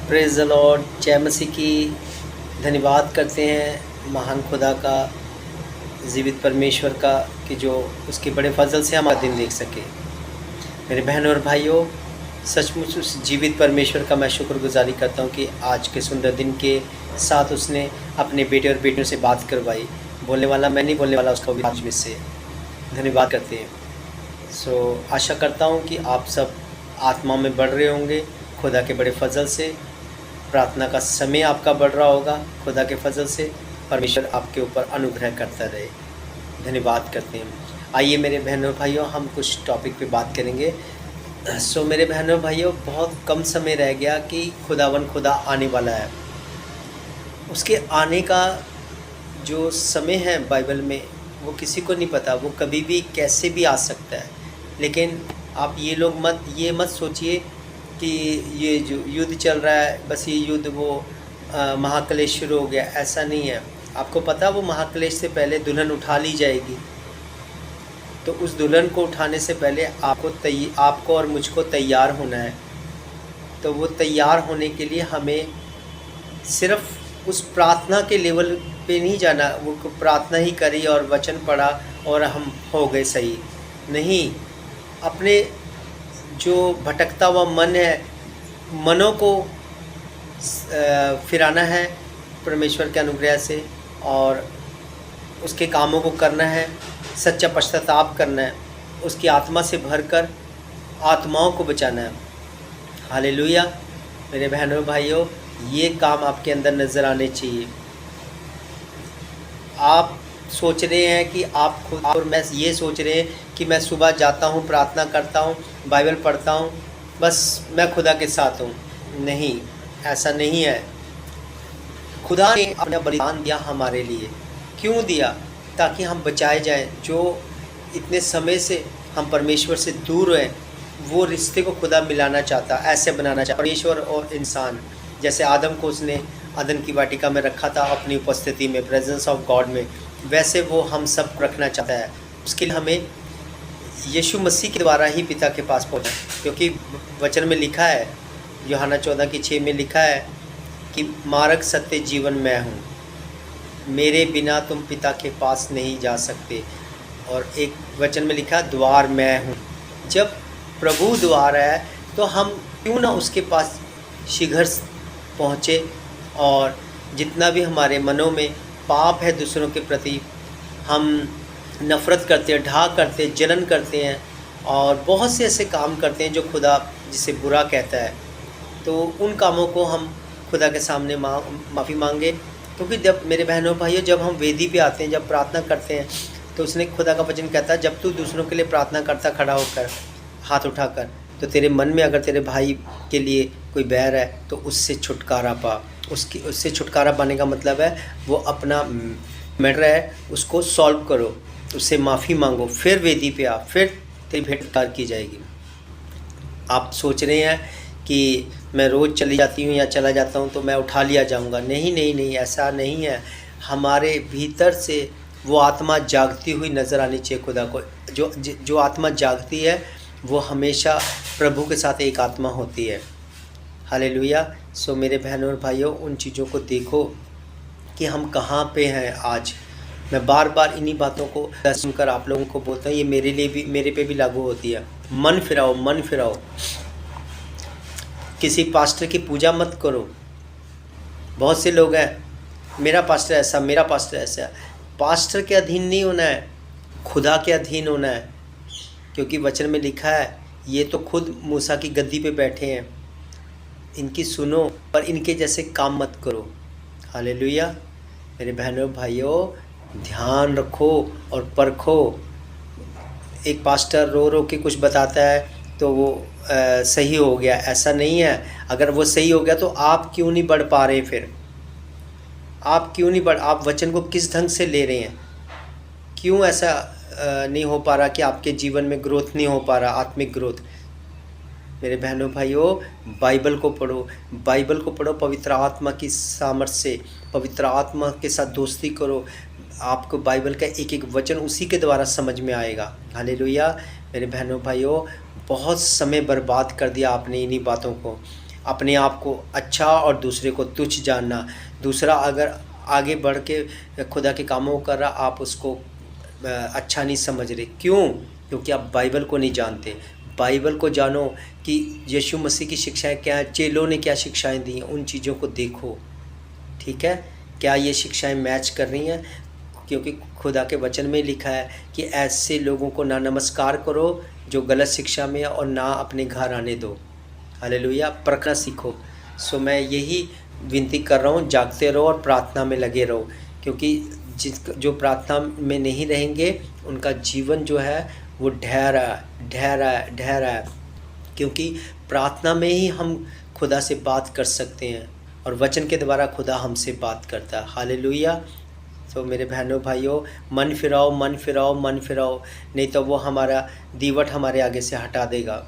Praise the Lord. जय मसीह की। धन्यवाद करते हैं महान खुदा का, जीवित परमेश्वर का, कि जो उसके बड़े फजल से हमारा दिन देख सके। मेरे बहनों और भाइयों, सचमुच उस जीवित परमेश्वर का मैं शुक्रगुजारी करता हूँ कि आज के सुंदर दिन के साथ उसने अपने बेटे और बेटियों से बात करवाई। बोलने वाला मैं नहीं, बोलने वाला उसका भी आज में से। धन्यवाद करते हैं। आशा करता हूँ कि आप सब आत्मा में बढ़ रहे होंगे खुदा के बड़े फजल से। प्रार्थना का समय आपका बढ़ रहा होगा खुदा के फजल से। परमेश्वर आपके ऊपर अनुग्रह करता रहे। धन्यवाद करते हैं। आइए मेरे बहनों भाइयों, हम कुछ टॉपिक पे बात करेंगे। मेरे बहनों भाइयों, बहुत कम समय रह गया कि खुदा आने वाला है। उसके आने का जो समय है बाइबल में, वो किसी को नहीं पता, वो कभी भी कैसे भी आ सकता है। लेकिन आप ये मत सोचिए कि ये जो युद्ध चल रहा है, बस ये युद्ध वो महाक्लेश शुरू हो गया, ऐसा नहीं है। आपको पता, वो महाक्लेश से पहले दुल्हन उठा ली जाएगी। तो उस दुल्हन को उठाने से पहले आपको और मुझको तैयार होना है। तो वो तैयार होने के लिए हमें सिर्फ उस प्रार्थना के लेवल पे नहीं जाना, वो प्रार्थना ही करी और वचन पढ़ा और हम हो गए सही नहीं। अपने जो भटकता हुआ मन है, मनों को फिराना है परमेश्वर के अनुग्रह से, और उसके कामों को करना है, सच्चा पश्चाताप करना है, उसकी आत्मा से भरकर आत्माओं को बचाना है। हालेलुया। मेरे बहनों भाइयों, ये काम आपके अंदर नज़र आने चाहिए। आप सोच रहे हैं कि आप खुद, और मैं ये सोच रहे हैं कि मैं सुबह जाता हूँ, प्रार्थना करता हूँ, बाइबल पढ़ता हूँ, बस मैं खुदा के साथ हूँ। नहीं, ऐसा नहीं है। खुदा ने अपना बलिदान दिया हमारे लिए। क्यों दिया? ताकि हम बचाए जाएं। जो इतने समय से हम परमेश्वर से दूर हैं, वो रिश्ते को खुदा मिलाना चाहता, ऐसे बनाना चाहता। परमेश्वर और इंसान, जैसे आदम को उसने अदन की वाटिका में रखा था अपनी उपस्थिति में, प्रेजेंस ऑफ गॉड में, वैसे वो हम सब रखना चाहता है। उसके लिए हमें यीशु मसीह के द्वारा ही पिता के पास पहुँचना, क्योंकि वचन में लिखा है, यूहन्ना 14:6 में लिखा है कि मार्ग, सत्य, जीवन मैं हूँ, मेरे बिना तुम पिता के पास नहीं जा सकते। और एक वचन में लिखा, द्वार मैं हूँ। जब प्रभु द्वार है तो हम क्यों ना उसके पास शीघ्र पहुँचे, और जितना भी हमारे मनों में पाप है दूसरों के प्रति, हम नफ़रत करते हैं, ढा करते हैं, जलन करते हैं, और बहुत से ऐसे काम करते हैं जो खुदा जिसे बुरा कहता है, तो उन कामों को हम खुदा के सामने माफ़ी मांगे। क्योंकि जब मेरे बहनों भाइयों, जब हम वेदी पे आते हैं, जब प्रार्थना करते हैं, तो उसने खुदा का वचन कहता है, जब तू दूसरों के लिए प्रार्थना करता खड़ा होकर, हाथ उठाकर, तो तेरे मन में अगर तेरे भाई के लिए कोई बैर है तो उससे छुटकारा पा। उससे छुटकारा पाने का मतलब है वो अपना मैटर है उसको सॉल्व करो, उससे माफ़ी मांगो, फिर वेदी पे आ, फिर तेरी भेंट की जाएगी। आप सोच रहे हैं कि मैं रोज़ चली जाती हूँ या चला जाता हूँ तो मैं उठा लिया जाऊँगा। नहीं नहीं नहीं, ऐसा नहीं है। हमारे भीतर से वो आत्मा जागती हुई नज़र आनी चाहिए खुदा को। जो आत्मा जागती है वो हमेशा प्रभु के साथ एक आत्मा होती है। हालेलुया। मेरे बहनों और भाइयों, उन चीज़ों को देखो कि हम कहाँ पे हैं आज। मैं बार बार इन्हीं बातों को सुनकर आप लोगों को बोलता हूँ, ये मेरे पे भी लागू होती है। मन फिराओ, मन फिराओ। किसी पास्टर की पूजा मत करो। बहुत से लोग हैं, मेरा पास्टर ऐसा, मेरा पास्टर ऐसा। पास्टर के अधीन नहीं होना है, खुदा के अधीन होना है। क्योंकि वचन में लिखा है, ये तो खुद मूसा की गद्दी पे बैठे हैं, इनकी सुनो पर इनके जैसे काम मत करो। हालेलुया। मेरे बहनों भाइयों, ध्यान रखो और परखो। एक पास्टर रो रो के कुछ बताता है तो वो सही हो गया, ऐसा नहीं है। अगर वो सही हो गया तो आप क्यों नहीं बढ़ पा रहे? फिर आप क्यों नहीं आप वचन को किस ढंग से ले रहे हैं? क्यों ऐसा नहीं हो पा रहा कि आपके जीवन में ग्रोथ नहीं हो पा रहा, आत्मिक ग्रोथ? मेरे बहनों भाइयों, बाइबल को पढ़ो, बाइबल को पढ़ो पवित्र आत्मा की सामर्थ्य से, पवित्र आत्मा के साथ दोस्ती करो। आपको बाइबल का एक एक वचन उसी के द्वारा समझ में आएगा। हालेलुया। मेरे बहनों भाइयों, बहुत समय बर्बाद कर दिया आपने इन्हीं बातों को। अपने आप को अच्छा और दूसरे को तुच्छ जानना। दूसरा अगर आगे बढ़ के खुदा के कामों को कर रहा, आप उसको अच्छा नहीं समझ रहे। क्यों? क्योंकि आप बाइबल को नहीं जानते। बाइबल को जानो कि यीशु मसीह की शिक्षाएं क्या हैं, चेलों ने क्या शिक्षाएं दी हैं, उन चीज़ों को देखो। ठीक है, क्या ये शिक्षाएं मैच कर रही हैं? क्योंकि खुदा के वचन में लिखा है कि ऐसे लोगों को ना नमस्कार करो जो गलत शिक्षा में है, और ना अपने घर आने दो। हालेलुया, परखना सीखो। सो मैं यही विनती कर रहा हूँ, जागते रहो और प्रार्थना में लगे रहो, क्योंकि जो प्रार्थना में नहीं रहेंगे उनका जीवन जो है वो ढहरा है। क्योंकि प्रार्थना में ही हम खुदा से बात कर सकते हैं, और वचन के द्वारा खुदा हमसे बात करता है। हालेलुया। तो मेरे बहनों भाइयों, मन फिराओ, मन फिराओ, मन फिराओ, नहीं तो वो हमारा दीवट हमारे आगे से हटा देगा।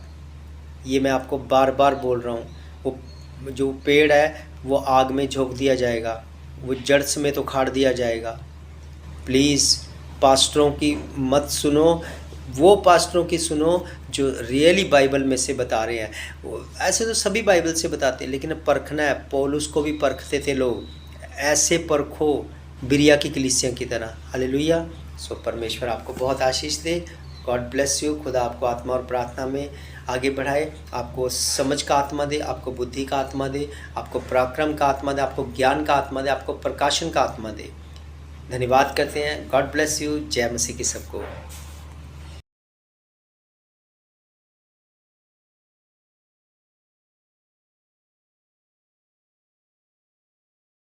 ये मैं आपको बार बार बोल रहा हूँ। वो जो पेड़ है वो आग में झोंक दिया जाएगा, वो जड़ समेत उखाड़ दिया जाएगा। प्लीज़ पास्टरों की मत सुनो, वो पास्टरों की सुनो जो रियली बाइबल में से बता रहे हैं। ऐसे तो सभी बाइबल से बताते हैं, लेकिन परखना है। पौलुस को भी परखते थे लोग। ऐसे परखो बिरिया की कलीसिया की तरह। हालेलुया। सो परमेश्वर आपको बहुत आशीष दे। God bless you. खुदा आपको आत्मा और प्रार्थना में आगे बढ़ाए, आपको समझ का आत्मा दे, आपको बुद्धि का आत्मा दे, आपको पराक्रम का आत्मा दे, आपको ज्ञान का आत्मा दे, आपको प्रकाशन का आत्मा दे। धन्यवाद करते हैं। God bless you. जय मसीह की सबको।